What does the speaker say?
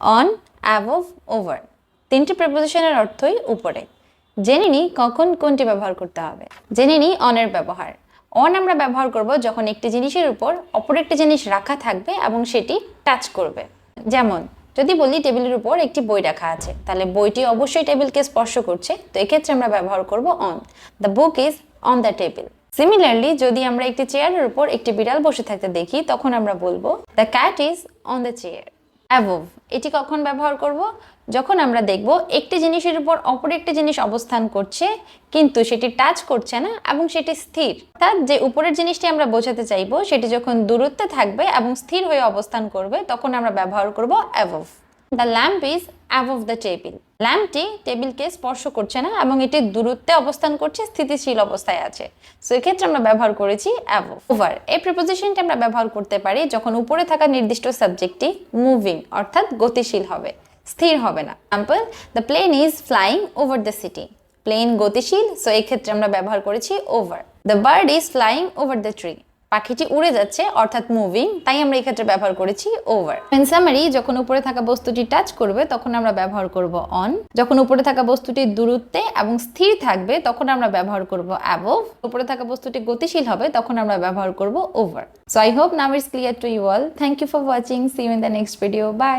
On, above, over. তিনটি প্রিপোজিশনের অর্থই উপরে। জেনে নিই কখন কোনটি ব্যবহার করতে হবে। জেনে নিই অনের ব্যবহার। অন আমরা ব্যবহার করব যখন একটি জিনিসের উপর অপর একটি জিনিস রাখা থাকবে এবং সেটি টাচ করবে। যেমন যদি বলি টেবিলের উপর একটি বই রাখা আছে, তাহলে বইটি অবশ্যই টেবিলকে স্পর্শ করছে, তো এক্ষেত্রে আমরা ব্যবহার করব on. The book is on the table. Similarly যদি আমরা একটি চেয়ারের উপর একটি বিড়াল বসে থাকতে দেখি, তখন আমরা বলবো the cat is on the chair. Above এটি কখন ব্যবহার করব? যখন আমরা দেখব একটি জিনিসের উপর অপর একটি জিনিস অবস্থান করছে কিন্তু সেটি টাচ করছে না এবং সেটি স্থির, অর্থাৎ যে উপরের জিনিসটি আমরা বোঝাতে চাইবো সেটি যখন দূরত্বে থাকবে এবং স্থির হয়ে অবস্থান করবে, তখন আমরা ব্যবহার করব above. The lamp is above the table. ল্যাম্পটি টেবিলকে স্পর্শ করছে না এবং এটি দূরত্বে অবস্থান করছে, স্থিতিশীল অবস্থায় আছে, সো এক্ষেত্রে আমরা ব্যবহার করেছি অ্যাবভ। ওভার এই প্রিপোজিশনটি আমরা ব্যবহার করতে পারি যখন উপরে থাকা নির্দিষ্ট সাবজেক্টটি মুভিং অর্থাৎ গতিশীল হবে, স্থির হবে না। Example, the plane is flying over the city. Plane গতিশীল, সো এই ক্ষেত্রে আমরা ব্যবহার করেছি over. The bird is flying over the tree. পাখিটি উড়ে যাচ্ছে অর্থাৎ মুভিং, তাই আমরা এই ক্ষেত্রে ব্যবহার করেছি ওভার। ইন সামারি, যখন উপরে থাকা বস্তুটি টাচ করবে তখন আমরা ব্যবহার করব অন। যখন উপরে থাকা বস্তুটি দূরত্বে এবং স্থির থাকবে তখন আমরা ব্যবহার করব অ্যাবভ। উপরে থাকা বস্তুটি গতিশীল হবে তখন আমরা ব্যবহার করব over. So I hope now it's clear to you all. Thank you for watching. See you in the next video. By.